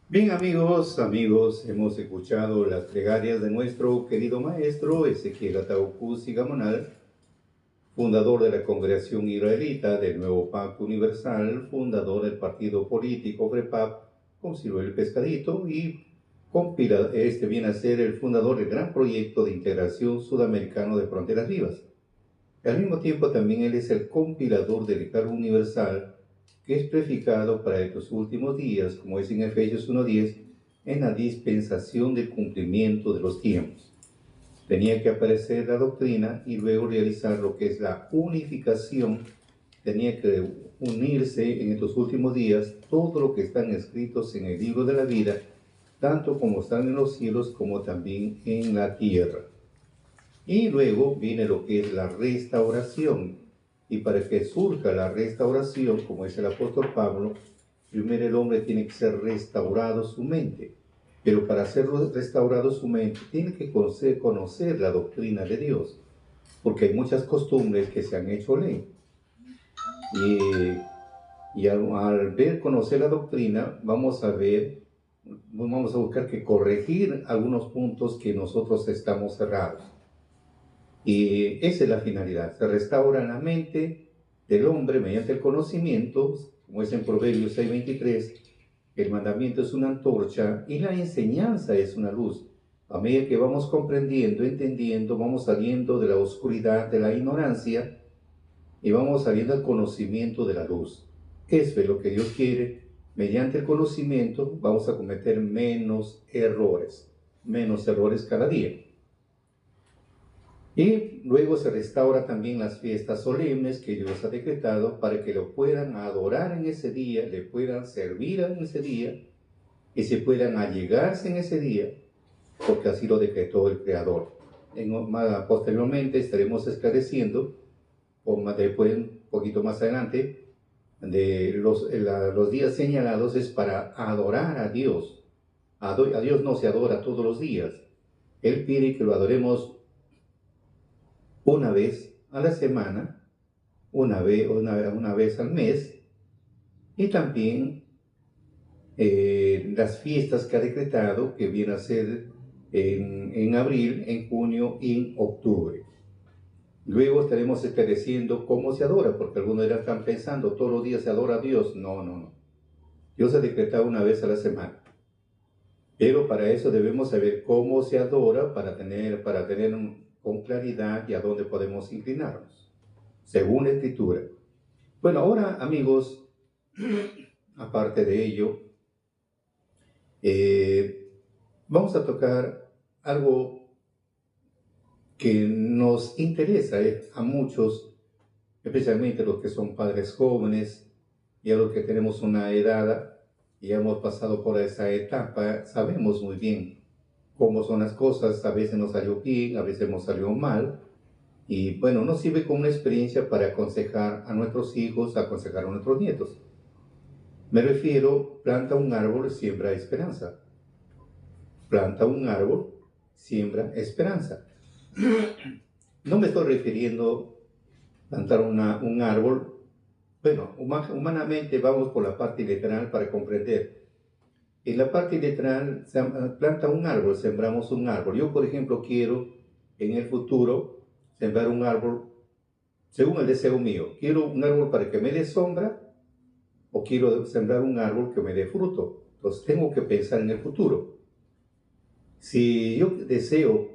Bien amigos, hemos escuchado las plegarias de nuestro querido maestro Ezequiel Atahualpa Gamonal, fundador de la Congregación Israelita del Nuevo Pacto Universal, fundador del partido político FREPAP, consideró el pescadito y viene a ser el fundador del gran proyecto de integración sudamericano de fronteras vivas. Al mismo tiempo también él es el compilador del decálogo universal que es prefijado para estos últimos días, como es en Efesios 1:10, en la dispensación del cumplimiento de los tiempos. Tenía que aparecer la doctrina y luego realizar lo que es la unificación. Tenía que unirse en estos últimos días todo lo que están escritos en el libro de la vida, tanto como están en los cielos como también en la tierra. Y luego viene lo que es la restauración. Y para que surja la restauración, como dice el apóstol Pablo, primero el hombre tiene que ser restaurado su mente. Pero para ser restaurado su mente, tiene que conocer la doctrina de Dios. Porque hay muchas costumbres que se han hecho ley. Y al conocer la doctrina, vamos a buscar que corregir algunos puntos que nosotros estamos cerrados. Y esa es la finalidad. Se restaura la mente del hombre mediante el conocimiento, como es en Proverbios 6:23, el mandamiento es una antorcha y la enseñanza es una luz. A medida que vamos comprendiendo, entendiendo, vamos saliendo de la oscuridad, de la ignorancia, y vamos saliendo al conocimiento de la luz. Eso es lo que Dios quiere. Mediante el conocimiento vamos a cometer menos errores cada día. Y luego se restaura también las fiestas solemnes que Dios ha decretado para que lo puedan adorar en ese día, le puedan servir en ese día y se puedan allegarse en ese día, porque así lo decretó el Creador. Posteriormente estaremos esclareciendo, después, un poquito más adelante, de los días señalados es para adorar a Dios. A Dios no se adora todos los días. Él pide que lo adoremos una vez a la semana, una vez al mes, y también las fiestas que ha decretado, que viene a ser en abril, en junio y en octubre. Luego estaremos esclareciendo cómo se adora, porque algunos ya están pensando, todos los días se adora a Dios. No. Dios ha decretado una vez a la semana. Pero para eso debemos saber cómo se adora para tener con claridad y a dónde podemos inclinarnos, según la Escritura. Bueno, ahora, amigos, aparte de ello, vamos a tocar algo que nos interesa a muchos, especialmente los que son padres jóvenes y a los que tenemos una edad y hemos pasado por esa etapa. Sabemos muy bien cómo son las cosas. A veces nos salió bien, a veces nos salió mal. Y bueno, nos sirve como una experiencia para aconsejar a nuestros hijos, aconsejar a nuestros nietos. Me refiero, planta un árbol, siembra esperanza. Planta un árbol, siembra esperanza. No me estoy refiriendo a plantar un árbol. Bueno, humanamente vamos por la parte literal para comprender. En la parte literal, planta un árbol, sembramos un árbol. Yo, por ejemplo, quiero en el futuro sembrar un árbol según el deseo mío. Quiero un árbol para que me dé sombra o quiero sembrar un árbol que me dé fruto. Entonces tengo que pensar en el futuro. Si yo deseo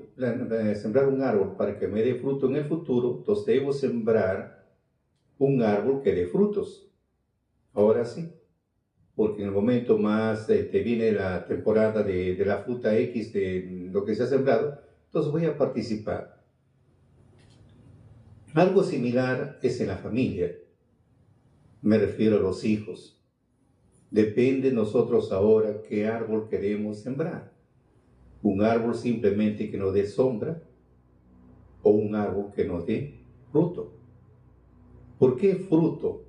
sembrar un árbol para que me dé fruto en el futuro, entonces debo sembrar un árbol que dé frutos. Ahora sí, porque en el momento más te viene la temporada de la fruta X de lo que se ha sembrado, entonces voy a participar. Algo similar es en la familia. Me refiero a los hijos. Depende de nosotros ahora qué árbol queremos sembrar. Un árbol simplemente que nos dé sombra o un árbol que nos dé fruto. ¿Por qué fruto?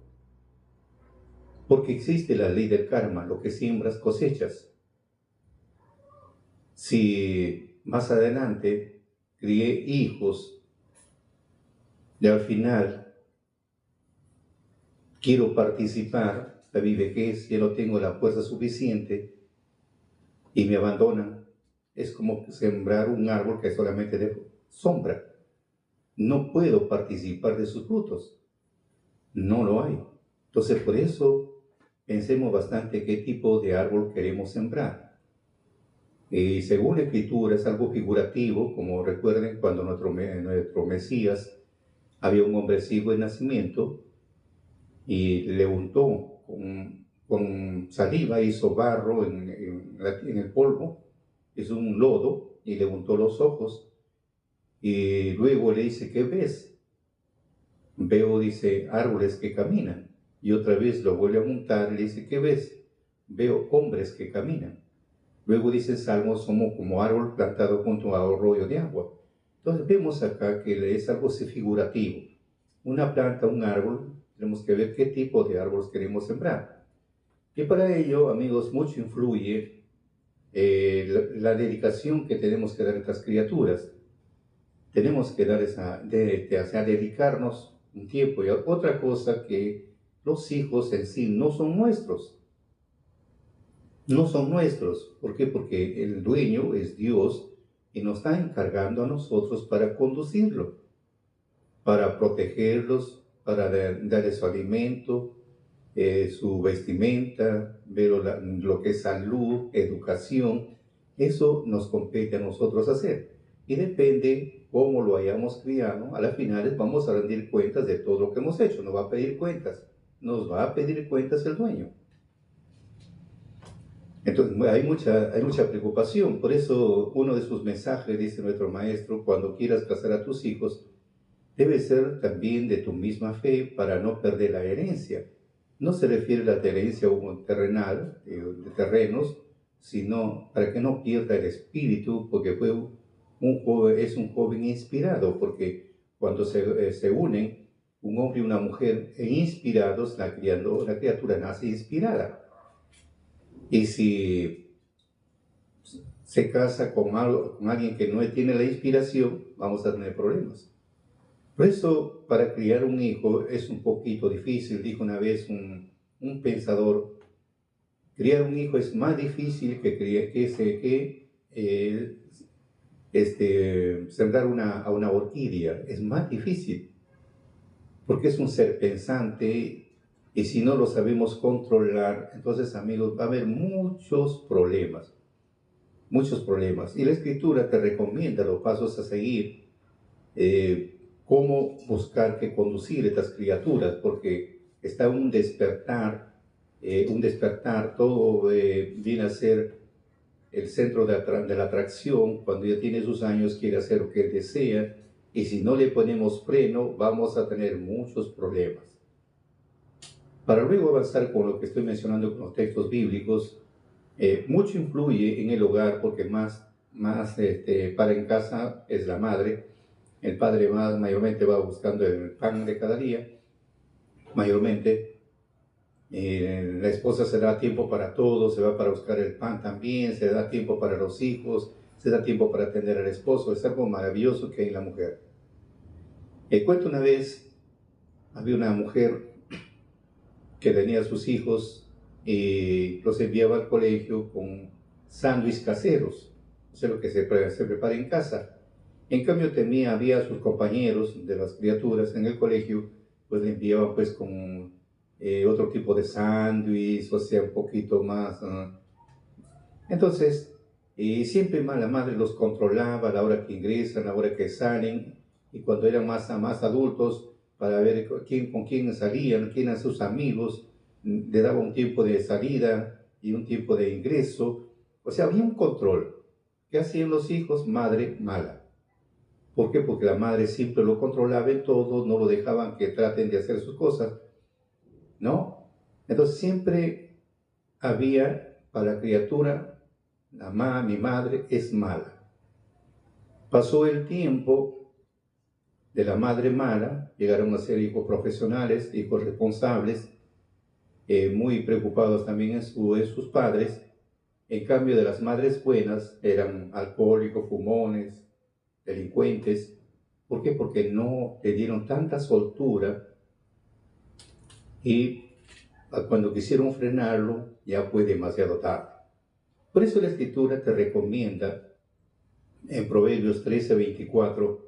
Porque existe la ley del karma, lo que siembras cosechas. Si más adelante crié hijos y al final quiero participar, la mi vejez ya no tengo la fuerza suficiente, y me abandonan. Es como sembrar un árbol que solamente de sombra. No puedo participar de sus frutos. No lo hay. Entonces, por eso pensemos bastante qué tipo de árbol queremos sembrar. Y según la Escritura es algo figurativo, como recuerden cuando nuestro Mesías había un hombre ciego de nacimiento y le untó con saliva, hizo barro en el polvo, hizo un lodo y le untó los ojos y luego le dice, ¿qué ves? Veo, dice, árboles que caminan. Y otra vez lo vuelve a montar y le dice, ¿qué ves? Veo hombres que caminan. Luego dice Salmo, somos como árbol plantado junto a un arroyo de agua. Entonces vemos acá que es algo figurativo. Una planta, un árbol, tenemos que ver qué tipo de árboles queremos sembrar. Y para ello, amigos, mucho influye la dedicación que tenemos que dar a estas criaturas. Tenemos que dar dedicarnos un tiempo. Y otra cosa que los hijos en sí no son nuestros. No son nuestros. ¿Por qué? Porque el dueño es Dios y nos está encargando a nosotros para conducirlo, para protegerlos, para darles su alimento, su vestimenta, ver lo que es salud, educación. Eso nos compete a nosotros hacer. Y depende cómo lo hayamos criado, a las finales vamos a rendir cuentas de todo lo que hemos hecho. Nos va a pedir cuentas. Nos va a pedir cuentas el dueño. Entonces hay mucha preocupación. Por eso uno de sus mensajes, dice nuestro maestro, cuando quieras casar a tus hijos, debe ser también de tu misma fe para no perder la herencia. No se refiere a la herencia terrenal, de terrenos, sino para que no pierda el espíritu, porque es un joven inspirado, porque cuando se unen un hombre y una mujer inspirados, la criatura nace inspirada. Y si se casa con alguien que no tiene la inspiración, vamos a tener problemas. Por eso, para criar un hijo es un poquito difícil. Dijo una vez un pensador, criar un hijo es más difícil sembrar a una orquídea. Es más difícil, porque es un ser pensante y si no lo sabemos controlar, entonces, amigos, va a haber muchos problemas. Muchos problemas. Y la Escritura te recomienda los pasos a seguir. Cómo buscar que conducir estas criaturas, porque está un despertar, todo viene a ser el centro de la atracción. Cuando ya tiene sus años quiere hacer lo que él desea, y si no le ponemos freno vamos a tener muchos problemas. Para luego avanzar con lo que estoy mencionando con los textos bíblicos, mucho influye en el hogar, porque más para en casa es la madre. El padre mayormente va buscando el pan de cada día, mayormente. La esposa se da tiempo para todo, se va para buscar el pan también, se da tiempo para los hijos, se da tiempo para atender al esposo. Es algo maravilloso que hay en la mujer. Cuento una vez, había una mujer que tenía a sus hijos y los enviaba al colegio con sándwiches caseros, o sea, lo que se prepara en casa. En cambio había sus compañeros de las criaturas en el colegio, pues le enviaban pues con otro tipo de sándwich, o sea, un poquito más. Entonces, siempre la madre los controlaba a la hora que ingresan, a la hora que salen, y cuando eran más adultos, para ver con quién salían, quién eran sus amigos, le daba un tiempo de salida y un tiempo de ingreso. O sea, había un control. ¿Qué hacían los hijos? Madre mala. ¿Por qué? Porque la madre siempre lo controlaba en todo, no lo dejaban que traten de hacer sus cosas, ¿no? Entonces siempre había para la criatura, mi madre es mala. Pasó el tiempo de la madre mala, llegaron a ser hijos profesionales, hijos responsables, muy preocupados también en sus padres. En cambio de las madres buenas, eran alcohólicos, fumones, delincuentes. ¿Por qué? Porque no le dieron tanta soltura y cuando quisieron frenarlo ya fue demasiado tarde. Por eso la Escritura te recomienda en Proverbios 13:24,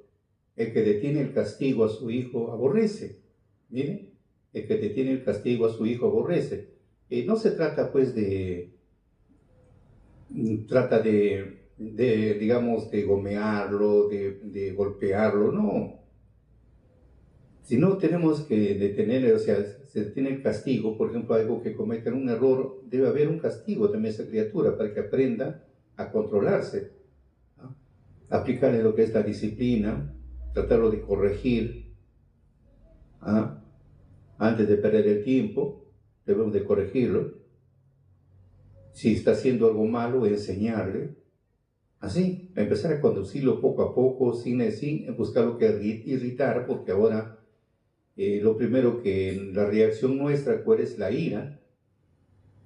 el que detiene el castigo a su hijo aborrece. Miren, el que detiene el castigo a su hijo aborrece. No se trata pues digamos, de gomearlo, de golpearlo, no. Sino tenemos que detener, o sea, se detiene el castigo, por ejemplo, algo que cometen un error, debe haber un castigo también a esa criatura para que aprenda a controlarse, ¿no? Aplicarle lo que es la disciplina, tratarlo de corregir, ¿ah? Antes de perder el tiempo, debemos de corregirlo. Si está haciendo algo malo, enseñarle. Así, empezar a conducirlo poco a poco, sin buscar lo que irritar, porque ahora lo primero que la reacción nuestra, ¿cuál es? La ira,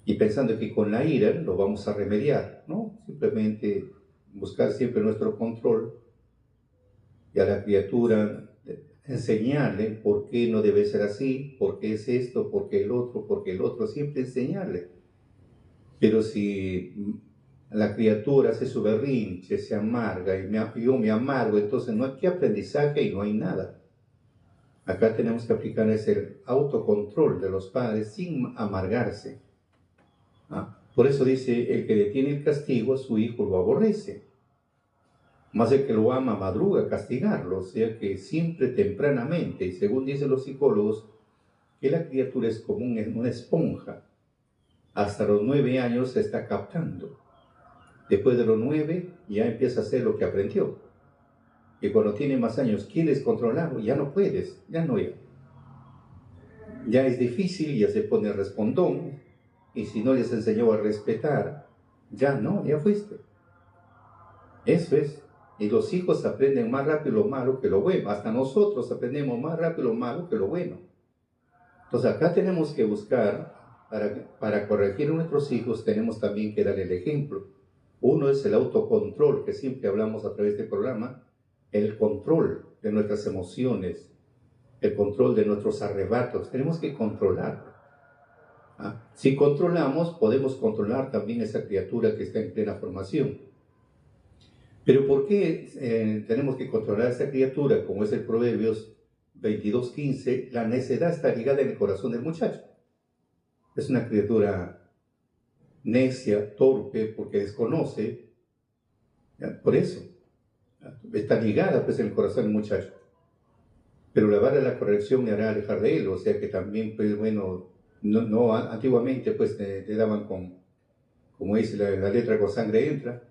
y pensando que con la ira lo vamos a remediar, ¿no? Simplemente buscar siempre nuestro control y a la criatura enseñarle por qué no debe ser así, por qué es esto, por qué el otro, siempre enseñarle. Pero si la criatura hace su berrinche, se amarga y yo me amargo, entonces no hay aprendizaje y no hay nada. Acá tenemos que aplicar ese autocontrol de los padres sin amargarse. ¿Ah? Por eso dice, el que detiene el castigo a su hijo lo aborrece. Más el que lo ama madruga a castigarlo, o sea que siempre tempranamente, y según dicen los psicólogos, que la criatura es como una esponja. Hasta los 9 años se está captando. Después de los 9 ya empieza a hacer lo que aprendió. Y cuando tiene más años quieres controlarlo, ya no puedes, ya es difícil, ya se pone respondón, y si no les enseñó a respetar, ya no, ya fuiste. Eso es. Y los hijos aprenden más rápido lo malo que lo bueno. Hasta nosotros aprendemos más rápido lo malo que lo bueno. Entonces acá tenemos que buscar, para corregir a nuestros hijos, tenemos también que dar el ejemplo. Uno es el autocontrol, que siempre hablamos a través del programa, el control de nuestras emociones, el control de nuestros arrebatos. Tenemos que controlarlo. ¿Ah? Si controlamos, podemos controlar también esa criatura que está en plena formación. Pero ¿por qué tenemos que controlar a esa criatura? Como es el Proverbios 22:15, la necedad está ligada en el corazón del muchacho. Es una criatura necia, torpe, porque desconoce. ¿Ya? Por eso, está ligada pues en el corazón del muchacho. Pero la vara de la corrección me hará alejar de él, o sea que también, pues bueno, antiguamente pues te daban como dice la letra, con sangre entra.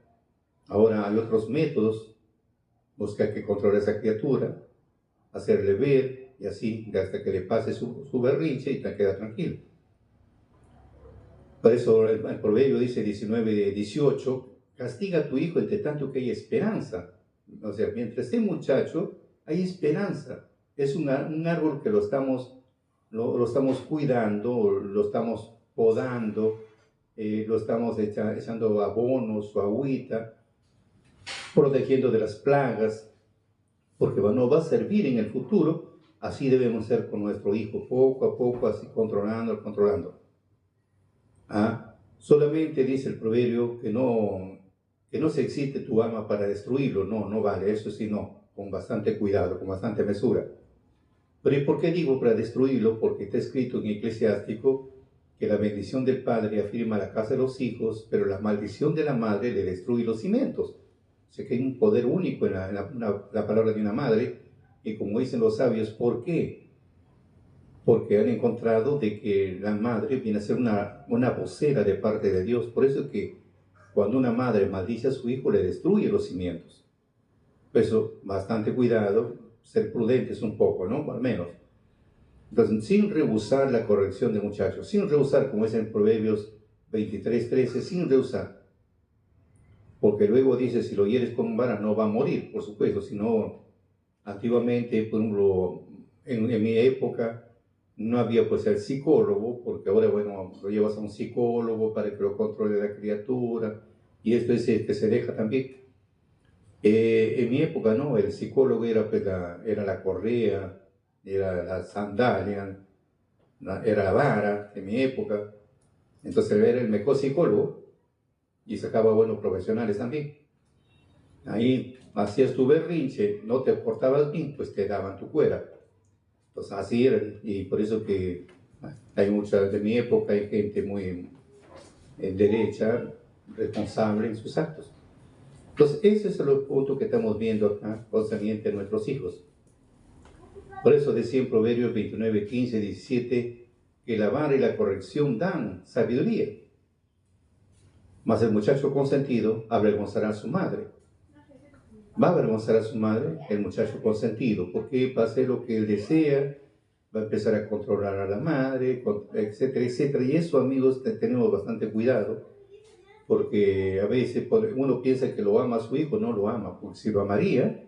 Ahora hay otros métodos, buscar que controlar a esa criatura, hacerle ver y así hasta que le pase su berrinche y te queda tranquilo. Por eso el proverbio dice 19:18, castiga a tu hijo entre tanto que hay esperanza. O sea, mientras esté muchacho, hay esperanza. Es un árbol que lo estamos cuidando, lo estamos podando, lo estamos echando abonos o agüita, protegiendo de las plagas, porque no va a servir en el futuro. Así debemos ser con nuestro hijo, poco a poco, así controlando. Solamente dice el proverbio que no se excite tu alma para destruirlo, no vale, eso sí no, con bastante cuidado, con bastante mesura. Pero ¿y por qué digo para destruirlo? Porque está escrito en Eclesiástico que la bendición del padre afirma la casa de los hijos, pero la maldición de la madre le destruye los cimientos. O sea que hay un poder único en la palabra de una madre, y como dicen los sabios, ¿por qué? Porque han encontrado de que la madre viene a ser una vocera de parte de Dios. Por eso es que cuando una madre maldice a su hijo, le destruye los cimientos. Por eso, bastante cuidado, ser prudentes un poco, ¿no? Al menos. Entonces, sin rehusar la corrección de muchachos, sin rehusar, como es en Proverbios 23:13, sin rehusar. Porque luego dice, si lo hieres con vara no va a morir, por supuesto, sino antiguamente, por ejemplo, en mi época, no había pues el psicólogo, porque ahora, bueno, lo llevas a un psicólogo para que lo controle la criatura, y esto es que se deja también. En mi época, no, el psicólogo era, pues, era la correa, era la sandalia, era la vara, en mi época. Entonces era el mejor psicólogo. y sacaba buenos profesionales también. Ahí hacías tu berrinche, no te portabas bien, pues te daban tu cuera. Entonces así era, y por eso que hay mucha, de mi época hay gente muy derecha, responsable en sus actos. Entonces ese es el punto que estamos viendo acá concerniente a nuestros hijos. Por eso decía en Proverbios 29, 15, 17, que la vara y la corrección dan sabiduría. Mas el muchacho consentido avergonzará a su madre. Va a avergonzar a su madre el muchacho consentido, porque va a hacer lo que él desea, va a empezar a controlar a la madre, etcétera, etcétera. Y eso, amigos, tenemos bastante cuidado, porque a veces uno piensa que lo ama a su hijo, no lo ama, porque si lo amaría,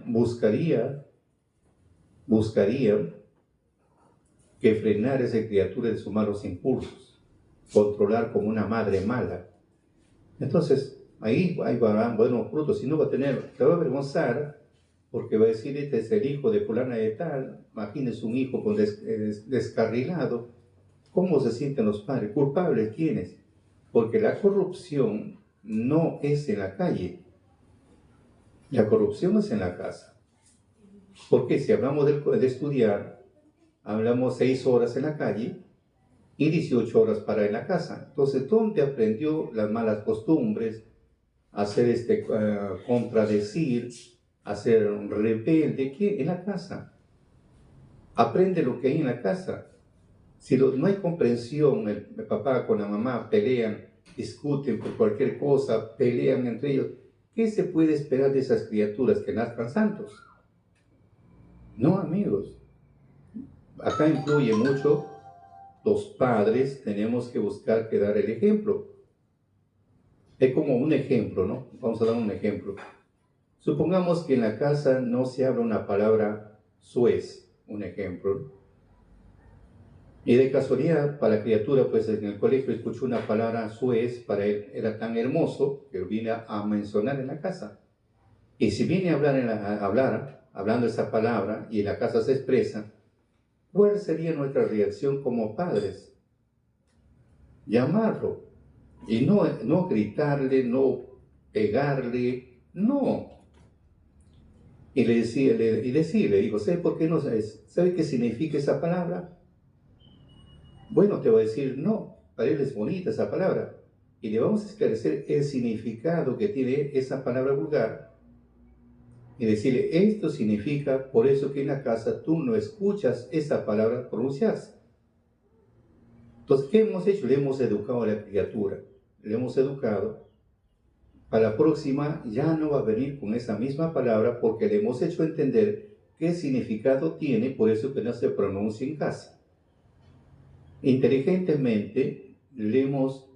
buscaría que frenar a esa criatura de sus malos impulsos, controlar como una madre mala. Entonces, ahí van buenos frutos, si no te va a avergonzar, porque va a decir, este es el hijo de fulana de tal. Imagínese un hijo descarrilado. ¿Cómo se sienten los padres? ¿Culpables quiénes? Porque la corrupción no es en la calle, la corrupción es en la casa. Porque si hablamos de estudiar, hablamos 6 horas en la calle y 18 horas para en la casa. Entonces, ¿dónde aprendió las malas costumbres? Hacer contradecir, hacer rebelde, ¿qué? En la casa. Aprende lo que hay en la casa. Si no hay comprensión, el papá con la mamá pelean, discuten por cualquier cosa, pelean entre ellos, ¿qué se puede esperar de esas criaturas que nazcan santos? No, amigos. Acá influye mucho, los padres tenemos que buscar que dar el ejemplo. Es como un ejemplo, ¿no? Vamos a dar un ejemplo. Supongamos que en la casa no se habla una palabra suez, un ejemplo. Y de casualidad, para la criatura, pues en el colegio escuchó una palabra suez, para él era tan hermoso que lo viene a mencionar en la casa. Y si viene a hablar, hablando esa palabra, y en la casa se expresa, ¿cuál sería nuestra reacción como padres? Llamarlo. Y no gritarle, no pegarle, no. Y decirle, digo, ¿sabe por qué no sabes? ¿Sabe qué significa esa palabra? Bueno, te va a decir, no, para él es bonita esa palabra. Y le vamos a esclarecer el significado que tiene esa palabra vulgar. Y decirle, esto significa, por eso que en la casa tú no escuchas esa palabra pronunciarse. Entonces, ¿qué hemos hecho? Le hemos educado a la criatura. Le hemos educado. Para la próxima ya no va a venir con esa misma palabra porque le hemos hecho entender qué significado tiene, por eso que no se pronuncia en casa. Inteligentemente le hemos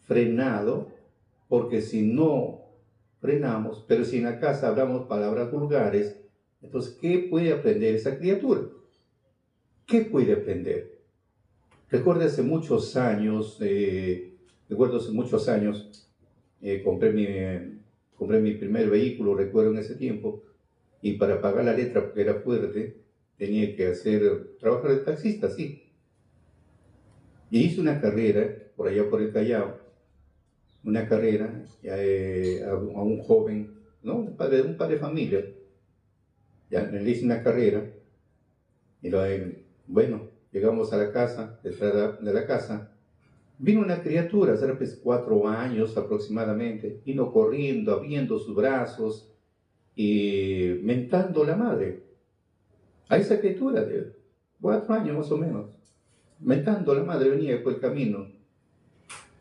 frenado, porque si no frenamos, pero si en la casa hablamos palabras vulgares, entonces, ¿qué puede aprender esa criatura? ¿Qué puede aprender? Recuerdo hace muchos años, compré mi primer vehículo, recuerdo en ese tiempo, y para pagar la letra, porque era fuerte, tenía que trabajar de taxista, sí. Y hice una carrera, por allá por el Callao, una carrera a un joven, ¿no? Un padre de familia. Ya le hice una carrera, y bueno, llegamos a la casa, detrás de la casa, vino una criatura, hace pues 4 años aproximadamente, vino corriendo, abriendo sus brazos y mentando a la madre. A esa criatura de 4 años más o menos, mentando a la madre, venía por el camino.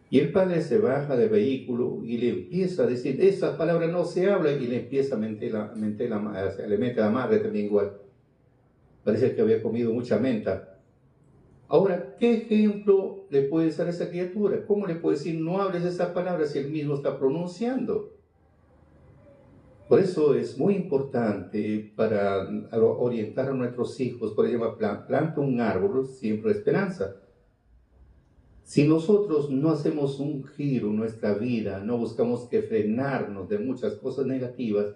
Y el padre se baja del vehículo y le empieza a decir, esa palabra no se habla, y le empieza a mentir le mete a la madre también igual. Parece que había comido mucha menta. Ahora, ¿qué ejemplo le puede dar a esa criatura? ¿Cómo le puede decir, no hables esa palabra si él mismo está pronunciando? Por eso es muy importante para orientar a nuestros hijos, por ejemplo, planta un árbol, siempre esperanza. Si nosotros no hacemos un giro en nuestra vida, no buscamos que frenarnos de muchas cosas negativas,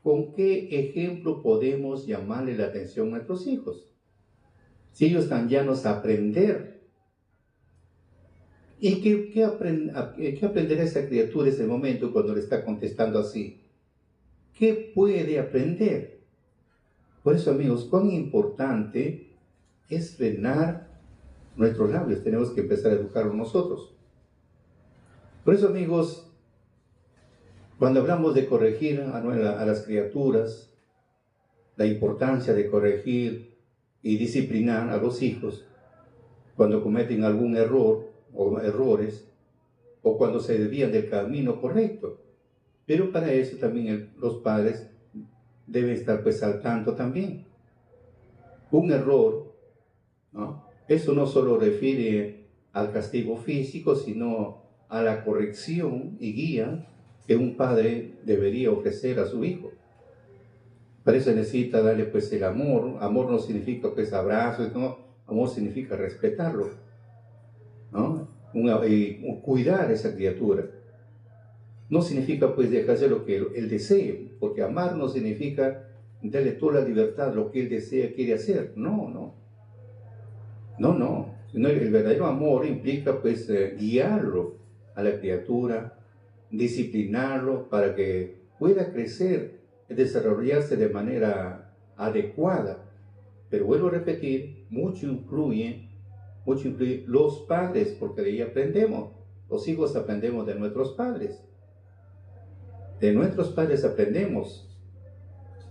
¿con qué ejemplo podemos llamarle la atención a nuestros hijos? Si ellos están llanos a aprender, ¿Y qué aprenderá esa criatura en ese momento cuando le está contestando así? ¿Qué puede aprender? Por eso, amigos, cuán importante es frenar nuestros labios. Tenemos que empezar a educarlos nosotros. Por eso, amigos, cuando hablamos de corregir a las criaturas, la importancia de corregir y disciplinar a los hijos cuando cometen algún error o errores, o cuando se desvían del camino correcto. Pero para eso también los padres deben estar pues al tanto también. Un error, ¿no? Eso no solo refiere al castigo físico, sino a la corrección y guía que un padre debería ofrecer a su hijo. Para eso necesita darle pues el amor. Amor no significa pues abrazos, no. Amor significa respetarlo, ¿no? Cuidar a esa criatura. No significa pues dejarse lo que él desee, porque amar no significa darle toda la libertad, lo que él desea, quiere hacer. No, no. No, no. El verdadero amor implica pues guiarlo a la criatura, disciplinarlo para que pueda crecer y desarrollarse de manera adecuada. Pero vuelvo a repetir, mucho influyen los padres, porque de ahí aprendemos. Los hijos aprendemos de nuestros padres. De nuestros padres aprendemos.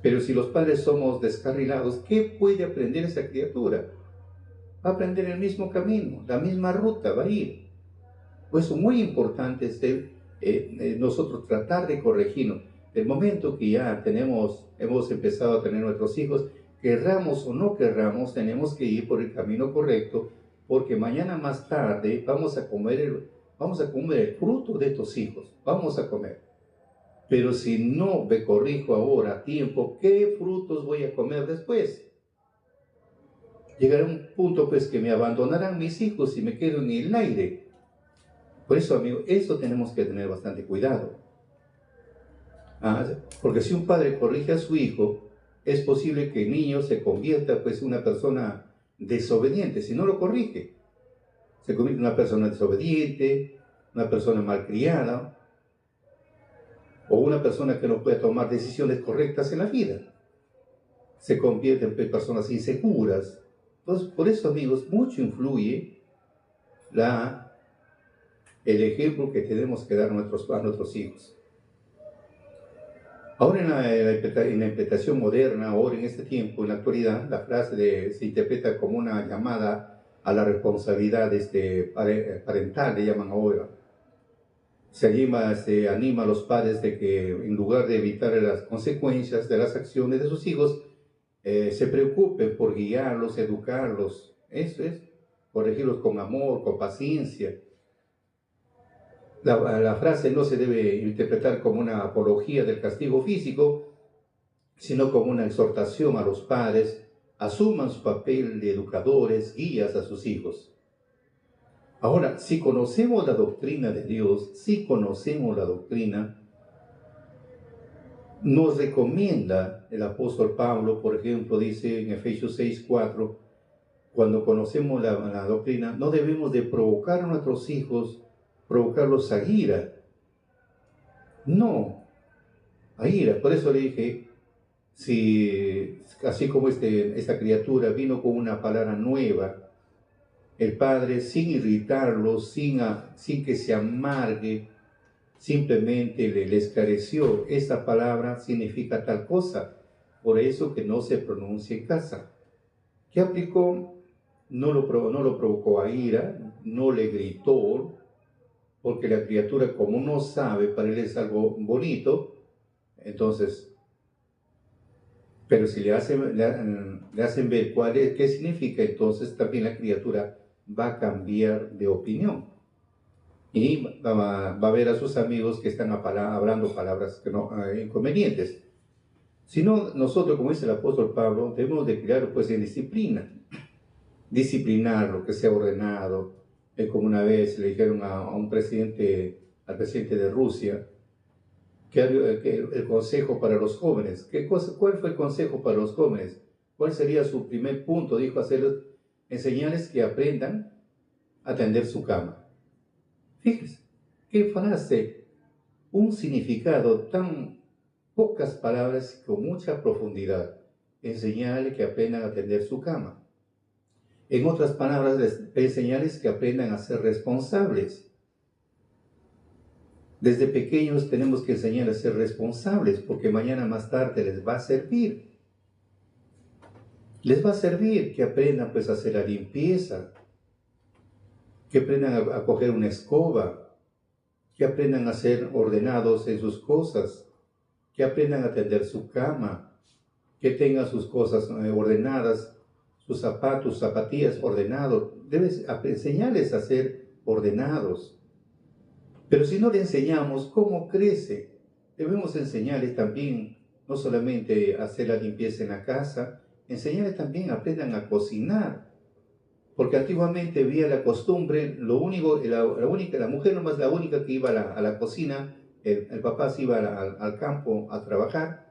Pero si los padres somos descarrilados, ¿qué puede aprender esa criatura? Va a aprender el mismo camino, la misma ruta va a ir. Por eso muy importante es nosotros tratar de corregirnos. El momento que ya hemos empezado a tener nuestros hijos, querramos o no querramos, tenemos que ir por el camino correcto, porque mañana más tarde vamos a comer el fruto de estos hijos, vamos a comer. Pero si no me corrijo ahora a tiempo, ¿qué frutos voy a comer después? Llegará un punto pues que me abandonarán mis hijos y me quedo en el aire. Por eso, amigo, eso tenemos que tener bastante cuidado. Porque si un padre corrige a su hijo, es posible que el niño se convierta pues en una persona desobediente, si no lo corrige. Se convierte en una persona desobediente, una persona malcriada, o una persona que no puede tomar decisiones correctas en la vida. Se convierte en personas inseguras. Entonces, por eso, amigos, mucho influye el ejemplo que tenemos que dar a nuestros hijos. Ahora en la interpretación moderna, ahora en este tiempo, en la actualidad, la frase se interpreta como una llamada a la responsabilidad parental, le llaman ahora. Se anima a los padres de que en lugar de evitar las consecuencias de las acciones de sus hijos, se preocupen por guiarlos, educarlos. Eso es, corregirlos con amor, con paciencia. La frase no se debe interpretar como una apología del castigo físico, sino como una exhortación a los padres, asuman su papel de educadores, guías a sus hijos. Ahora, si conocemos la doctrina de Dios, nos recomienda el apóstol Pablo, por ejemplo, dice en Efesios 6:4, cuando conocemos la doctrina, no debemos de provocar a nuestros hijos, provocarlos a ira. No, a ira. Por eso le dije, si así como esta criatura vino con una palabra nueva, el padre, sin irritarlos, sin que se amargue, simplemente le esclareció, esta palabra significa tal cosa, por eso que no se pronuncia en casa. ¿Qué aplicó? No lo provocó a ira, no le gritó, porque la criatura, como no sabe, para él es algo bonito, entonces, pero si le hacen ver qué significa, entonces también la criatura va a cambiar de opinión. Y va a ver a sus amigos que están hablando palabras inconvenientes. Si no, nosotros, como dice el apóstol Pablo, debemos de crear pues en disciplinarlo, que sea ordenado. Como una vez le dijeron al presidente de Rusia, que el consejo para los jóvenes, ¿cuál fue el consejo para los jóvenes? ¿Cuál sería su primer punto? Dijo enseñarles que aprendan a tender su cama. Fíjese, qué frase, un significado tan pocas palabras con mucha profundidad. Enseñarle que aprendan a tender su cama. En otras palabras, enseñarles que aprendan a ser responsables. Desde pequeños tenemos que enseñar a ser responsables porque mañana más tarde les va a servir. Les va a servir que aprendan pues a hacer la limpieza, que aprendan a coger una escoba, que aprendan a ser ordenados en sus cosas, que aprendan a tender su cama, que tengan sus cosas ordenadas, sus zapatos, zapatillas ordenados. Debes enseñarles a ser ordenados. Pero si no le enseñamos, ¿cómo crece? Debemos enseñarles también, no solamente a hacer la limpieza en la casa, enseñarles también aprendan a cocinar. Porque antiguamente había la costumbre, la mujer nomás la única que iba a la cocina, el papá se iba al campo a trabajar.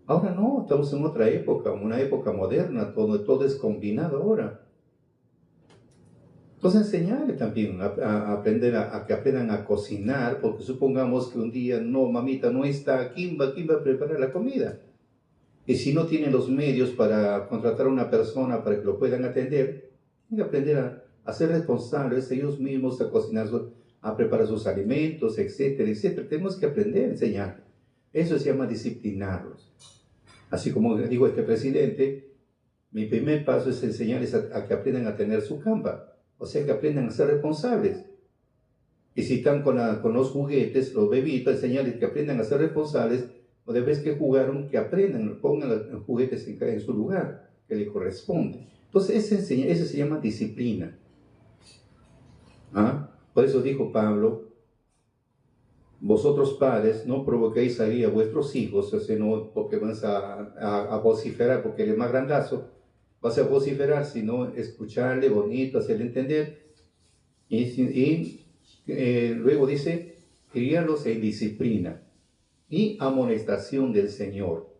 Ahora no, estamos en otra época, una época moderna, todo es combinado ahora. Entonces enseñarle también a aprender a que aprendan a cocinar, porque supongamos que un día, no, mamita no está, ¿quién va a preparar la comida? Y si no tienen los medios para contratar a una persona para que lo puedan atender, tienen que aprender a ser responsables ellos mismos, a cocinar, a preparar sus alimentos, etcétera, etcétera. Tenemos que aprender a enseñar. Eso se llama disciplinarlos. Así como dijo este presidente, mi primer paso es enseñarles a que aprendan a tener su cama. O sea, que aprendan a ser responsables. Y si están con los juguetes, los bebitos, enseñarles que aprendan a ser responsables, o de vez que jugaron, que aprendan, pongan los juguetes en su lugar, que le corresponde. Entonces, eso se llama disciplina. ¿Ah? Por eso dijo Pablo, vosotros padres no provoquéis ahí a vuestros hijos, o sea, no porque vas a vociferar, porque él es más grandazo, vas a vociferar, sino escucharle bonito, hacerle entender. Luego dice, criarlos en disciplina y amonestación del Señor.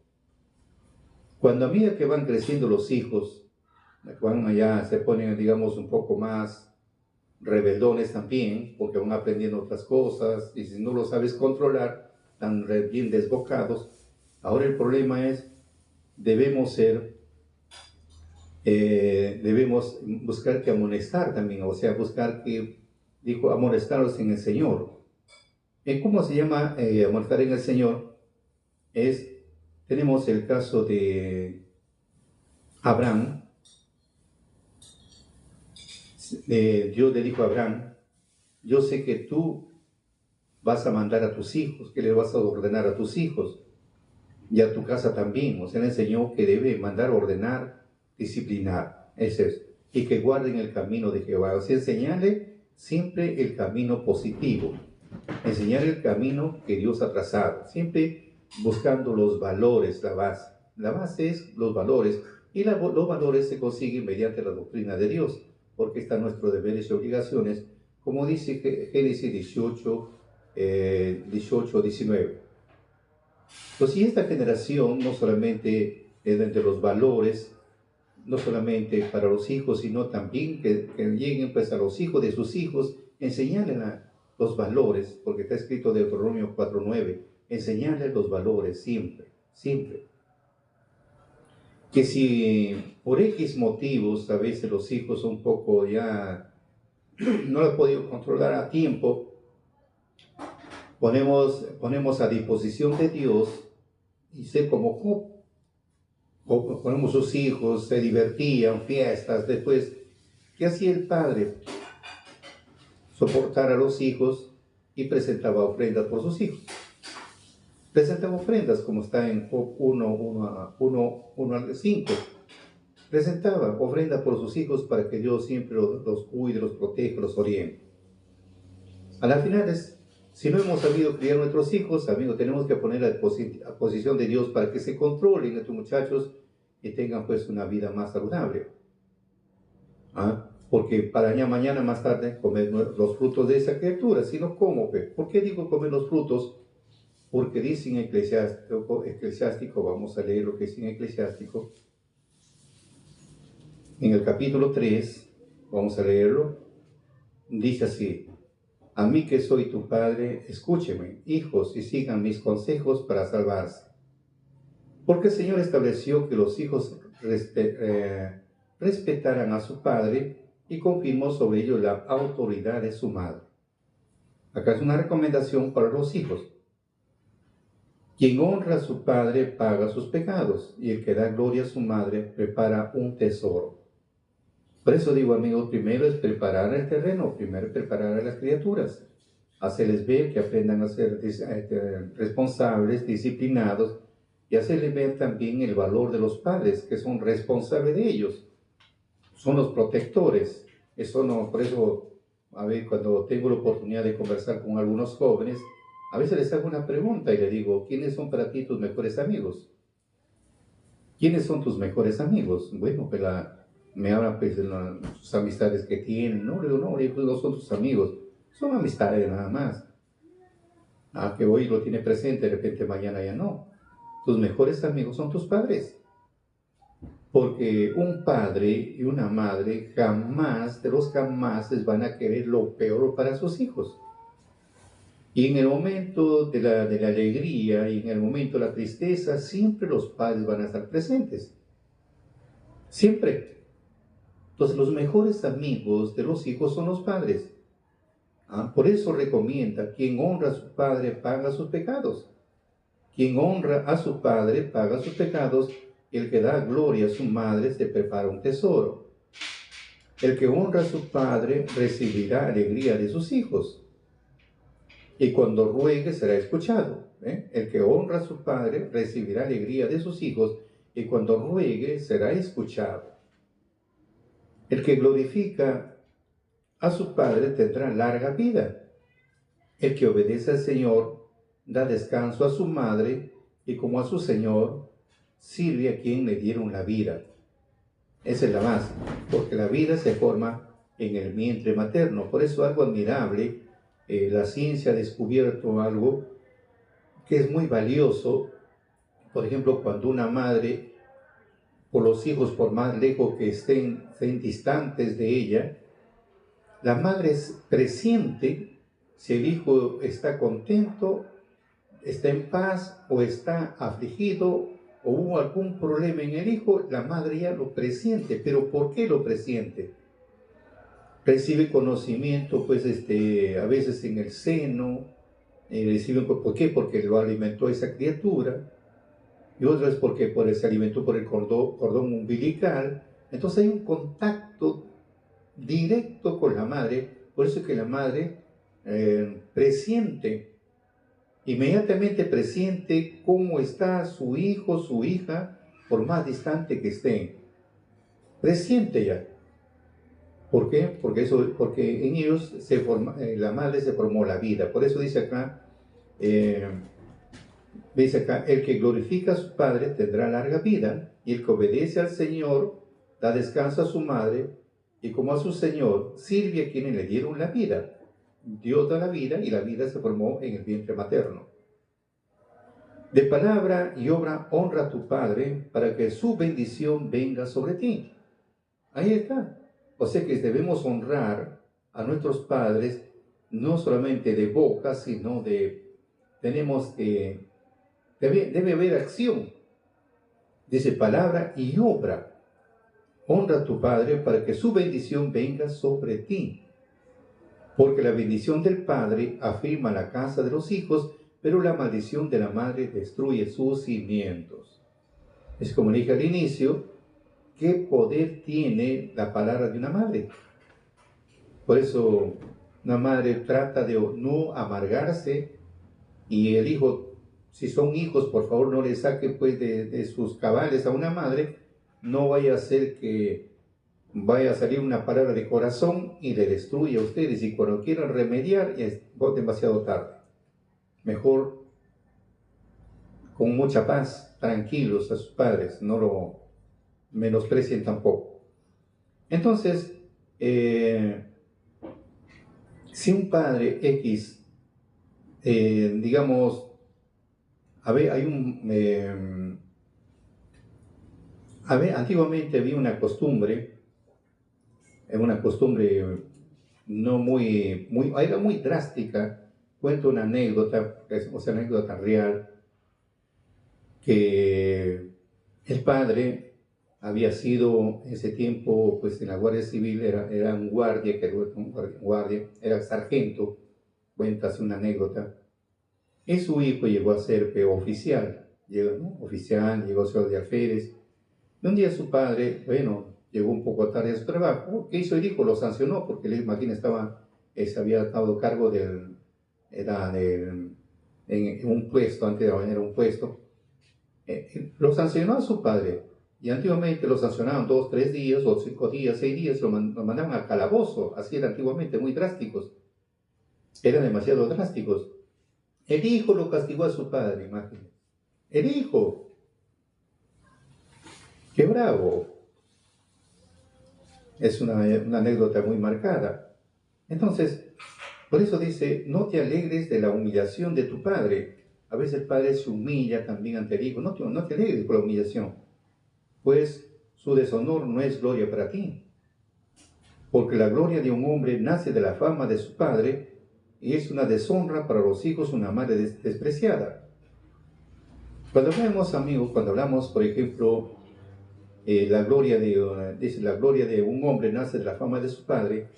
Cuando a medida que van creciendo los hijos, van allá, se ponen, digamos, un poco más rebeldones también, porque van aprendiendo otras cosas, y si no lo sabes controlar, están bien desbocados. Ahora el problema es, debemos buscar que amonestar también, o sea, buscar que, dijo, amonestarlos en el Señor. ¿Cómo se llama amonestar en el Señor? Tenemos el caso de Abraham. Dios le dijo a Abraham, yo sé que tú vas a mandar a tus hijos, que le vas a ordenar a tus hijos y a tu casa también. O sea, le enseñó que debe mandar, ordenar, disciplinar. Es eso. Y que guarden el camino de Jehová. O sea, enseñarle siempre el camino positivo. Enseñar el camino que Dios ha trazado. Siempre buscando los valores, la base. La base es los valores. Y los valores se consiguen mediante la doctrina de Dios. Porque están nuestros deberes y obligaciones, como dice Génesis 18, 19. Entonces, y esta generación no solamente es de los valores, no solamente para los hijos, sino también que lleguen pues a los hijos de sus hijos, enseñarles los valores, porque está escrito de Deuteronomio 4:9, enseñarles los valores siempre, siempre. Que si por X motivos a veces los hijos son un poco ya no lo he podido controlar a tiempo, ponemos a disposición de Dios y ser como Job. Ponemos sus hijos, se divertían, fiestas, después, ¿qué hacía el padre? Soportar a los hijos y presentaba ofrendas por sus hijos. Presentaba ofrendas, como está en Job 1 al 5. Presentaba ofrenda por sus hijos para que Dios siempre los cuide, los proteja, los oriente. A la final, si no hemos sabido criar a nuestros hijos, amigos, tenemos que poner a posición de Dios para que se controlen estos muchachos y tengan pues una vida más saludable. ¿Ah? Porque para mañana más tarde comer los frutos de esa criatura, sino ¿cómo? ¿Por qué digo comer los frutos? Porque dice en Eclesiástico, vamos a leer lo que dice en Eclesiástico, en el capítulo 3, vamos a leerlo, dice así, A mí que soy tu padre, escúcheme, hijos, y sigan mis consejos para salvarse. Porque el Señor estableció que los hijos respetaran a su padre y confirmó sobre ello la autoridad de su madre. Acá es una recomendación para los hijos. Quien honra a su padre paga sus pecados, y el que da gloria a su madre prepara un tesoro. Por eso digo, amigos, primero es preparar el terreno, primero preparar a las criaturas, hacerles ver que aprendan a ser responsables, disciplinados, y hacerles ver también el valor de los padres, que son responsables de ellos, son los protectores. Eso no, por eso, a ver, cuando tengo la oportunidad de conversar con algunos jóvenes, a veces les hago una pregunta y les digo, ¿quiénes son para ti tus mejores amigos? ¿Quiénes son tus mejores amigos? Bueno, pues me hablan pues de sus amistades que tienen. No, le digo, no, pues no son tus amigos, son amistades nada más. Ah, que hoy lo tiene presente, de repente mañana ya no. Tus mejores amigos son tus padres. Porque un padre y una madre jamás, de los jamases, van a querer lo peor para sus hijos. Y en el momento de la alegría y en el momento de la tristeza, siempre los padres van a estar presentes. Siempre. Entonces, los mejores amigos de los hijos son los padres. Por eso recomienda, quien honra a su padre paga sus pecados. Quien honra a su padre paga sus pecados. El que da gloria a su madre se prepara un tesoro. El que honra a su padre recibirá alegría de sus hijos. Y cuando ruegue será escuchado. El que honra a su padre recibirá alegría de sus hijos, y cuando ruegue será escuchado. El que glorifica a su padre tendrá larga vida. El que obedece al Señor da descanso a su madre, y como a su Señor sirve a quien le dieron la vida. Esa es la base, porque la vida se forma en el vientre materno. Por eso algo admirable. La ciencia ha descubierto algo que es muy valioso. Por ejemplo, cuando una madre, por los hijos, por más lejos que estén distantes de ella, la madre presiente si el hijo está contento, está en paz o está afligido o hubo algún problema en el hijo. La madre ya lo presiente. ¿Pero por qué lo presiente? Recibe conocimiento, pues, a veces en el seno, ¿por qué? Porque lo alimentó esa criatura, y otras porque se alimentó por el cordón umbilical. Entonces hay un contacto directo con la madre. Por eso es que la madre inmediatamente presiente cómo está su hijo, su hija, por más distante que estén. Presiente ya. ¿Por qué? Porque en ellos la madre se formó la vida. Por eso dice acá, el que glorifica a su padre tendrá larga vida, y el que obedece al Señor da descanso a su madre, y como a su Señor sirve a quienes le dieron la vida. Dios da la vida, y la vida se formó en el vientre materno. De palabra y obra honra a tu padre, para que su bendición venga sobre ti. Ahí está. O sea que debemos honrar a nuestros padres, no solamente de boca, sino debe haber acción. Dice palabra y obra. Honra a tu padre para que su bendición venga sobre ti. Porque la bendición del padre afirma la casa de los hijos, pero la maldición de la madre destruye sus cimientos. Es como dije al inicio, ¿qué poder tiene la palabra de una madre? Por eso una madre trata de no amargarse, y el hijo, si son hijos, por favor no le saquen pues de sus cabales a una madre. No vaya a ser que vaya a salir una palabra de corazón y le destruya a ustedes, y cuando quieran remediar ya es demasiado tarde. Mejor con mucha paz, tranquilos a sus padres, no lo menosprecien tampoco. Entonces, si un padre X, digamos, antiguamente había una costumbre no era muy drástica. Cuento una anécdota, o sea, anécdota real, que el padre había sido en ese tiempo, pues en la Guardia Civil, era un guardia, era sargento, cuentas una anécdota, y su hijo llegó a ser oficial, llegó a ser de alférez. Y un día su padre, bueno, llegó un poco tarde a su trabajo. ¿Qué hizo el hijo? Lo sancionó porque la máquina se había dado cargo en un puesto, antes de era un puesto. Lo sancionó a su padre. Y antiguamente lo sancionaban 2, 3 días, o 5 días, 6 días, lo mandaban al calabozo. Así era antiguamente, muy drásticos. Eran demasiado drásticos. El hijo lo castigó a su padre, imagínate. El hijo. ¡Qué bravo! Es una anécdota muy marcada. Entonces, por eso dice, no te alegres de la humillación de tu padre. A veces el padre se humilla también ante el hijo. No te alegres por la humillación, pues su deshonor no es gloria para ti. Porque la gloria de un hombre nace de la fama de su padre y es una deshonra para los hijos una madre despreciada. Cuando vemos, amigos, cuando hablamos, por ejemplo, la gloria de un hombre nace de la fama de su padre,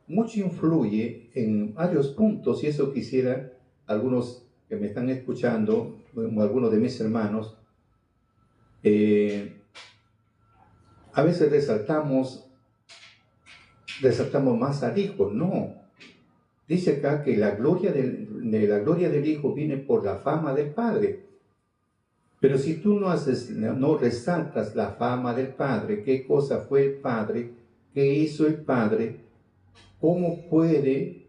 mucho influye en varios puntos, y eso quisiera algunos que me están escuchando, como algunos de mis hermanos, a veces resaltamos más al hijo. No, dice acá que la gloria del hijo viene por la fama del padre. Pero si tú no resaltas la fama del padre, qué cosa fue el padre, qué hizo el padre, ¿cómo puedes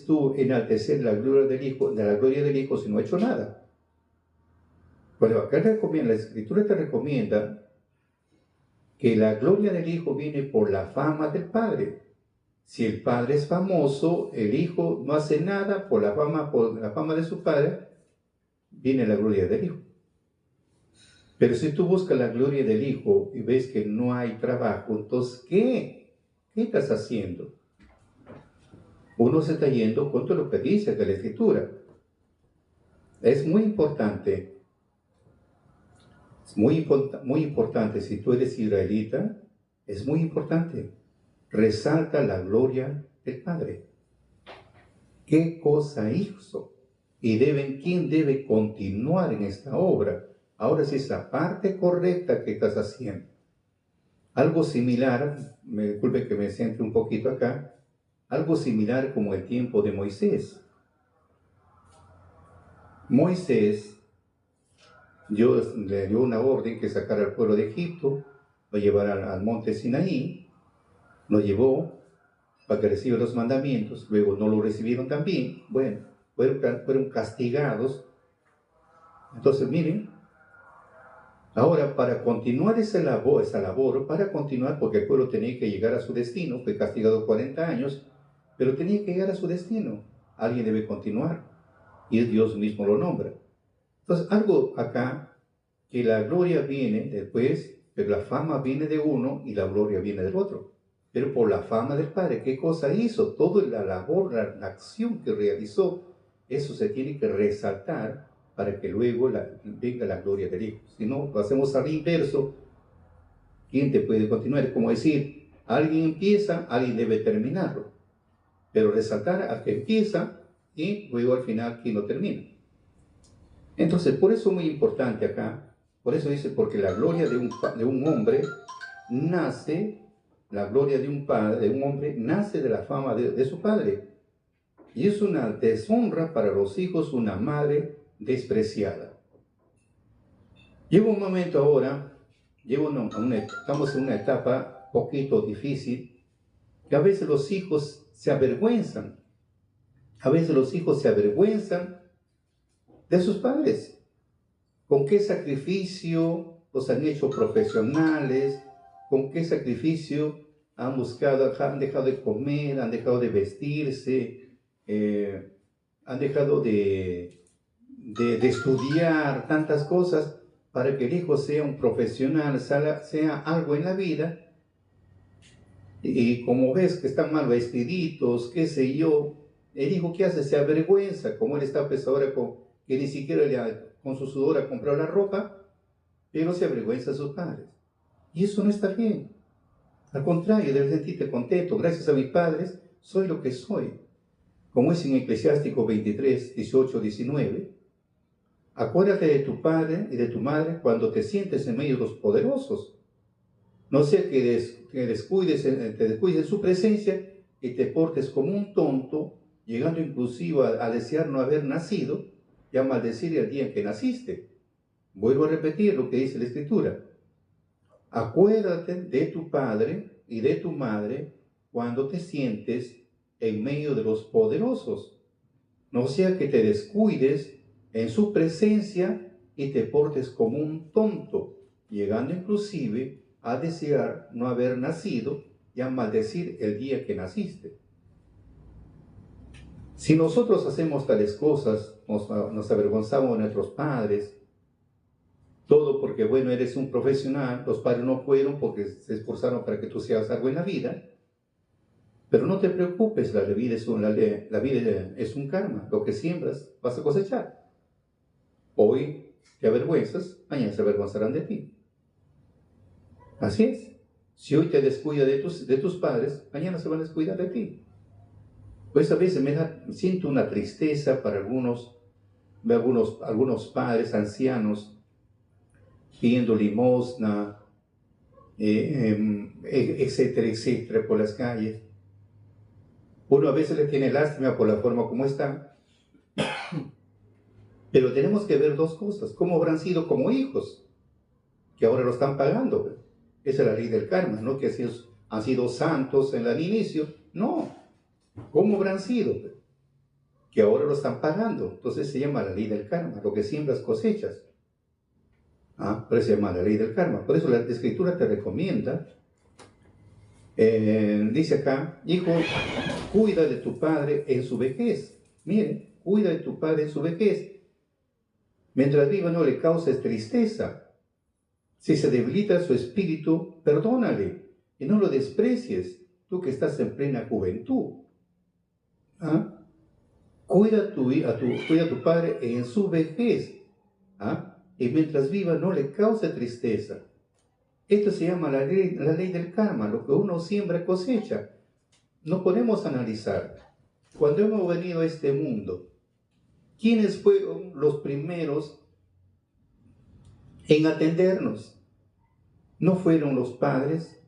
tú enaltecer la gloria del hijo si no ha hecho nada? Bueno, acá la escritura te recomienda que la gloria del hijo viene por la fama del padre. Si el padre es famoso, el hijo no hace nada por la fama de su padre, viene la gloria del hijo. Pero si tú buscas la gloria del hijo y ves que no hay trabajo, entonces, ¿qué estás haciendo? Uno se está yendo contra lo que dice de la escritura. Es muy importante, muy importante, si tú eres israelita, es muy importante. Resalta la gloria del Padre. ¿Qué cosa hizo? Y ¿quién debe continuar en esta obra? Ahora sí es la parte correcta que estás haciendo. Algo similar, me disculpe que me centre un poquito acá, algo similar como el tiempo de Moisés. Moisés Dios le dio una orden que sacara al pueblo de Egipto, lo llevara al monte Sinaí, lo llevó para que reciba los mandamientos, luego no lo recibieron también, bueno, fueron castigados. Entonces miren, ahora para continuar esa labor, para continuar, porque el pueblo tenía que llegar a su destino, fue castigado 40 años, pero tenía que llegar a su destino, alguien debe continuar, y Dios mismo lo nombra. Entonces, algo acá, que la gloria viene después, pero la fama viene de uno y la gloria viene del otro. Pero por la fama del Padre, ¿qué cosa hizo? Toda la labor, la acción que realizó, eso se tiene que resaltar para que luego venga la gloria del Hijo. Si no, lo hacemos al inverso, ¿quién te puede continuar? Es como decir, alguien empieza, alguien debe terminarlo. Pero resaltar al que empieza y luego al final quien lo termina. Entonces, por eso es muy importante acá, por eso dice, porque la gloria de un hombre nace, la gloria de un hombre nace de la fama de su padre. Y es una deshonra para los hijos una madre despreciada. Llega un momento ahora, estamos en una etapa poquito difícil, que a veces los hijos se avergüenzan. A veces los hijos se avergüenzan de sus padres. ¿Con qué sacrificio los han hecho profesionales? ¿Con qué sacrificio han dejado de comer, han dejado de vestirse, han dejado de estudiar tantas cosas para que el hijo sea un profesional, sea algo en la vida? Y como ves que están mal vestiditos, qué sé yo, el hijo que hace se avergüenza, como él está pues ahora que ni siquiera con su sudor ha comprado la ropa, pero se avergüenza a sus padres. Y eso no está bien. Al contrario, debes sentirte contento. Gracias a mis padres, soy lo que soy. Como es en Eclesiástico 23, 18, 19, acuérdate de tu padre y de tu madre cuando te sientes en medio de los poderosos. No sea que te descuides en su presencia y te portes como un tonto, llegando inclusive a desear no haber nacido y a maldecir el día en que naciste. Vuelvo a repetir lo que dice la Escritura. Acuérdate de tu padre y de tu madre cuando te sientes en medio de los poderosos. No sea que te descuides en su presencia y te portes como un tonto, llegando inclusive a desear no haber nacido y a maldecir el día que naciste. Si nosotros hacemos tales cosas, nos avergonzamos de nuestros padres, todo porque, bueno, eres un profesional, los padres no fueron porque se esforzaron para que tú seas algo en la vida, pero no te preocupes, la vida es un karma, lo que siembras vas a cosechar. Hoy te avergüenzas, mañana se avergonzarán de ti. Así es. Si hoy te descuida de tus padres, mañana se van a descuidar de ti. Pues a veces siento una tristeza para algunos padres ancianos pidiendo limosna, etcétera, etcétera, por las calles. Uno a veces le tiene lástima por la forma como está, pero tenemos que ver dos cosas. ¿Cómo habrán sido como hijos? Que ahora lo están pagando. Esa es la ley del karma, no que han sido santos en el inicio. No. ¿Cómo habrán sido? Que ahora lo están pagando. Entonces se llama la ley del karma. Lo que siembras cosechas. Pero se llama la ley del karma. Por eso la Escritura te recomienda, dice acá, hijo, cuida de tu padre en su vejez. Mire, cuida de tu padre en su vejez. Mientras viva no le causes tristeza. Si se debilita su espíritu, perdónale y no lo desprecies, tú que estás en plena juventud. Cuida a tu padre en su vejez. Y mientras viva no le cause tristeza. Esto se llama la ley del karma, lo que uno siembra cosecha. No podemos analizar. Cuando hemos venido a este mundo, ¿quiénes fueron los primeros en atendernos? ¿No fueron los padres?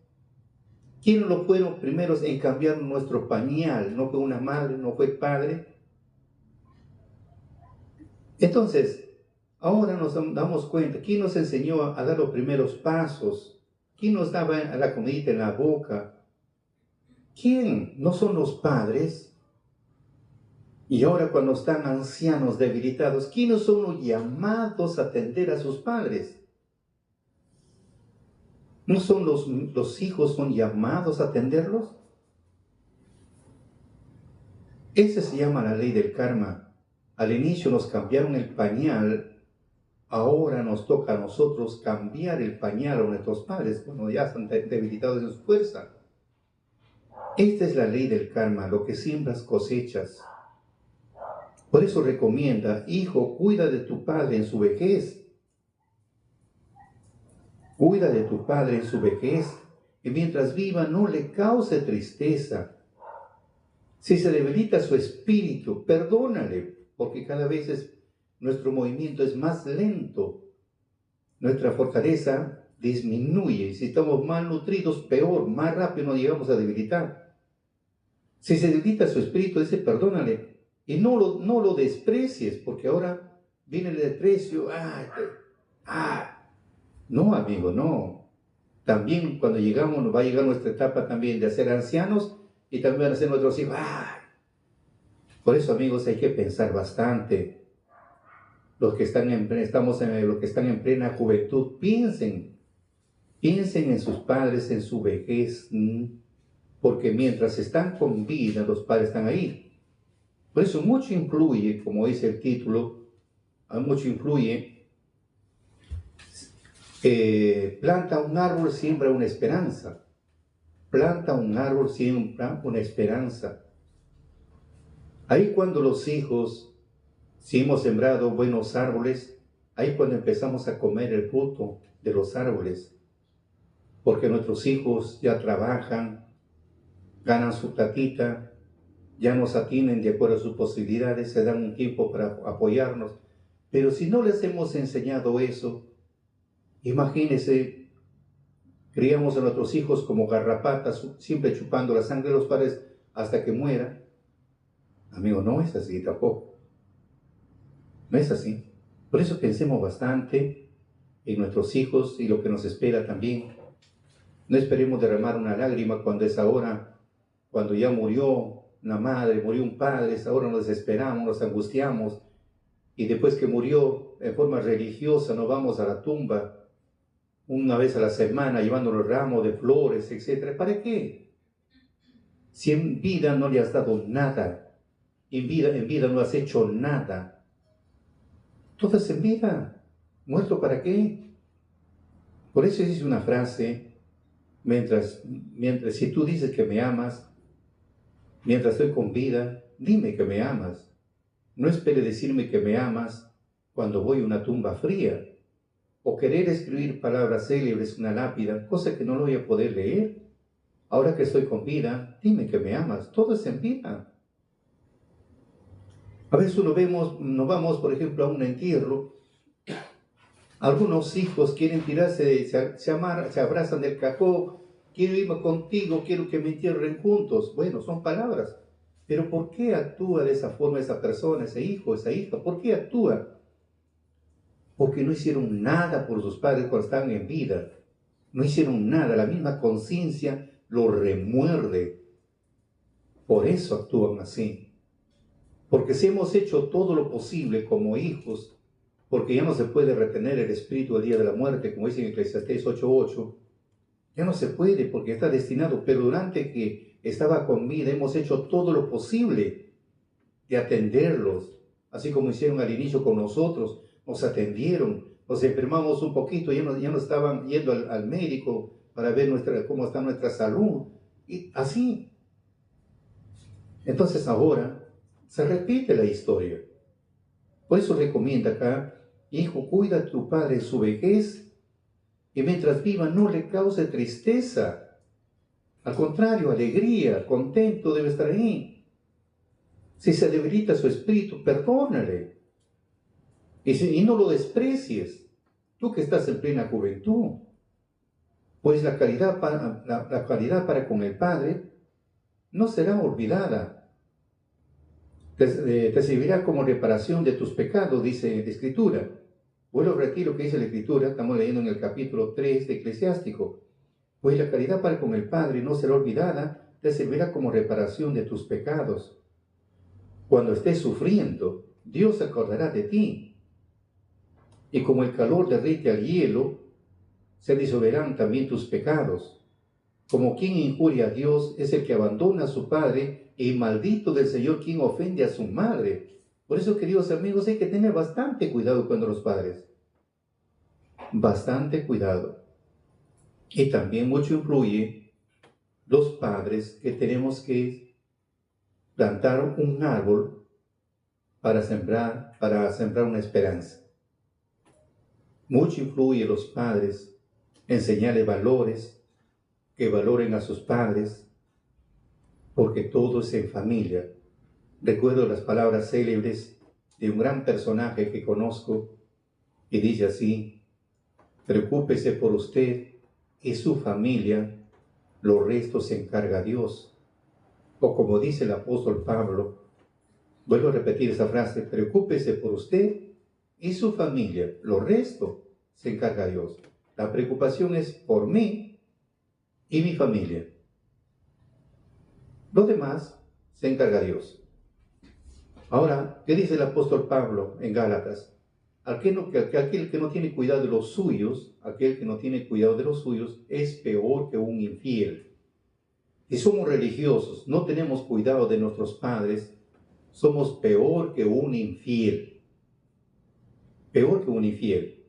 ¿Quiénes lo fueron primeros en cambiar nuestro pañal? ¿No fue una madre? ¿No fue el padre? Entonces, ahora nos damos cuenta, ¿quién nos enseñó a dar los primeros pasos? ¿Quién nos daba la comidita en la boca? ¿Quién? ¿No son los padres? Y ahora cuando están ancianos, debilitados, ¿quiénes son los llamados a atender a sus padres? ¿No son los hijos son llamados a atenderlos? Esa se llama la ley del karma. Al inicio nos cambiaron el pañal, ahora nos toca a nosotros cambiar el pañal a nuestros padres cuando ya están debilitados en su fuerza. Esta es la ley del karma, lo que siembras cosechas. Por eso recomienda, hijo, cuida de tu padre en su vejez. Cuida de tu padre en su vejez, y mientras viva no le cause tristeza. Si se debilita su espíritu, perdónale, porque cada vez nuestro movimiento es más lento. Nuestra fortaleza disminuye. Si estamos mal nutridos, peor, más rápido nos llegamos a debilitar. Si se debilita su espíritu, dice, perdónale. Y no lo desprecies, porque ahora viene el desprecio. No, amigo, no. También cuando nos va a llegar nuestra etapa también de ser ancianos y también van a ser nuestros hijos. Por eso, amigos, hay que pensar bastante. Los que están en plena juventud, piensen en sus padres, en su vejez, porque mientras están con vida, los padres están ahí. Por eso mucho influye, como dice el título, mucho influye. Planta un árbol, siembra una esperanza. planta un árbol siembra una esperanza. Ahí cuando los hijos, si hemos sembrado buenos árboles, ahí cuando empezamos a comer el fruto de los árboles, porque nuestros hijos ya trabajan, ganan su platita, ya nos atienden de acuerdo a sus posibilidades, se dan un tiempo para apoyarnos. Pero si no les hemos enseñado eso, imagínense, criamos a nuestros hijos como garrapatas, siempre chupando la sangre de los padres hasta que mueran. Amigo, no es así tampoco. No es así. Por eso pensemos bastante en nuestros hijos y lo que nos espera también. No esperemos derramar una lágrima cuando es ahora, cuando ya murió una madre, murió un padre, es ahora nos desesperamos, nos angustiamos, y después que murió en forma religiosa nos vamos a la tumba una vez a la semana llevando los ramos de flores, etc. ¿Para qué? Si en vida no le has dado nada, en vida no has hecho nada, entonces en vida, ¿muerto para qué? Por eso dice una frase, mientras si tú dices que me amas, mientras estoy con vida, dime que me amas. No espere decirme que me amas cuando voy a una tumba fría, o querer escribir palabras célebres en una lápida, cosa que no lo voy a poder leer. Ahora que estoy con vida, dime que me amas. Todo es en vida. A veces nos vamos, por ejemplo, a un entierro. Algunos hijos quieren tirarse, se abrazan del cajón, quiero irme contigo, quiero que me entierren juntos. Bueno, son palabras. Pero ¿por qué actúa de esa forma esa persona, ese hijo, esa hija? ¿Por qué actúa? Porque no hicieron nada por sus padres cuando estaban en vida. No hicieron nada, la misma conciencia lo remuerde. Por eso actúan así. Porque si hemos hecho todo lo posible como hijos, porque ya no se puede retener el espíritu el día de la muerte, como dice en Eclesiastés 8:8, ya no se puede porque está destinado, pero durante que estaba con vida hemos hecho todo lo posible de atenderlos, así como hicieron al inicio con nosotros, nos atendieron, nos enfermamos un poquito, ya no estaban yendo al médico para ver cómo está nuestra salud, y así. Entonces ahora se repite la historia. Por eso recomienda acá, hijo, cuida a tu padre en su vejez, y mientras viva no le cause tristeza. Al contrario, alegría, contento debe estar ahí. Si se debilita su espíritu, perdónale. Y no lo desprecies, tú que estás en plena juventud. Pues la caridad para con el Padre no será olvidada. Te servirá como reparación de tus pecados, dice la Escritura. Vuelvo a repetir lo que dice la Escritura, estamos leyendo en el capítulo 3 de Eclesiástico. Pues la caridad para con el Padre no será olvidada, te servirá como reparación de tus pecados. Cuando estés sufriendo, Dios se acordará de ti. Y como el calor derrite al hielo, se disolverán también tus pecados. Como quien injuria a Dios es el que abandona a su padre, y maldito del Señor quien ofende a su madre. Por eso, queridos amigos, hay que tener bastante cuidado con los padres. Bastante cuidado. Y también mucho influye los padres que tenemos que plantar un árbol para sembrar una esperanza. Mucho influye los padres, enseñarles valores, que valoren a sus padres, porque todo es en familia. Recuerdo las palabras célebres de un gran personaje que conozco, y dice así: preocúpese por usted y su familia, los restos se encarga Dios. O como dice el apóstol Pablo, vuelvo a repetir esa frase: preocúpese por usted y su familia, los restos se encarga Dios. La preocupación es por mí y mi familia. Lo demás se encarga Dios. Ahora, ¿qué dice el apóstol Pablo en Gálatas? Aquel que no tiene cuidado de los suyos, aquel que no tiene cuidado de los suyos, es peor que un infiel. Si somos religiosos, no tenemos cuidado de nuestros padres, somos peor que un infiel. Peor que un infiel.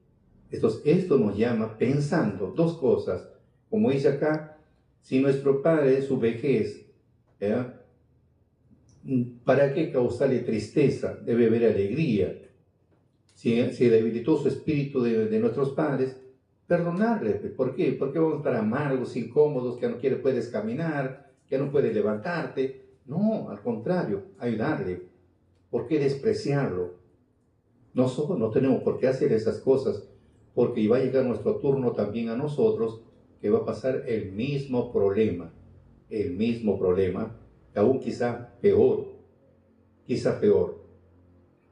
Esto nos llama pensando dos cosas. Como dice acá, Si nuestro padre en su vejez, ¿ya? ¿Para qué causarle tristeza? Debe haber alegría. Si debilitó su espíritu de nuestros padres, perdonarle. ¿Por qué? Porque vamos a estar amargos, incómodos, que no puedes caminar, que no puedes levantarte. No, al contrario, ayudarle. ¿Por qué despreciarlo? Nosotros no tenemos por qué hacer esas cosas, porque va a llegar nuestro turno también a nosotros, que va a pasar el mismo problema, aún quizá peor, quizá peor.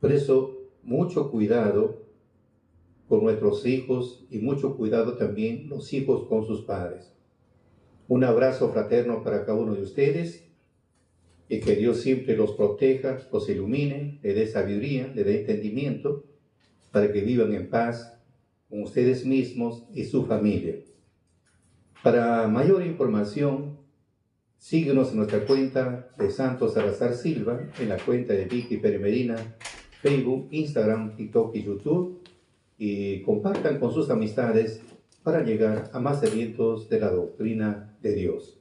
Por eso, mucho cuidado con nuestros hijos y mucho cuidado también los hijos con sus padres. Un abrazo fraterno para cada uno de ustedes y que Dios siempre los proteja, los ilumine, le dé sabiduría, le dé entendimiento para que vivan en paz con ustedes mismos y su familia. Para mayor información, síguenos en nuestra cuenta de Santos Salazar Silva, en la cuenta de Vicky Pérez Medina, Facebook, Instagram, TikTok y YouTube, y compartan con sus amistades para llegar a más sedientos de la doctrina de Dios.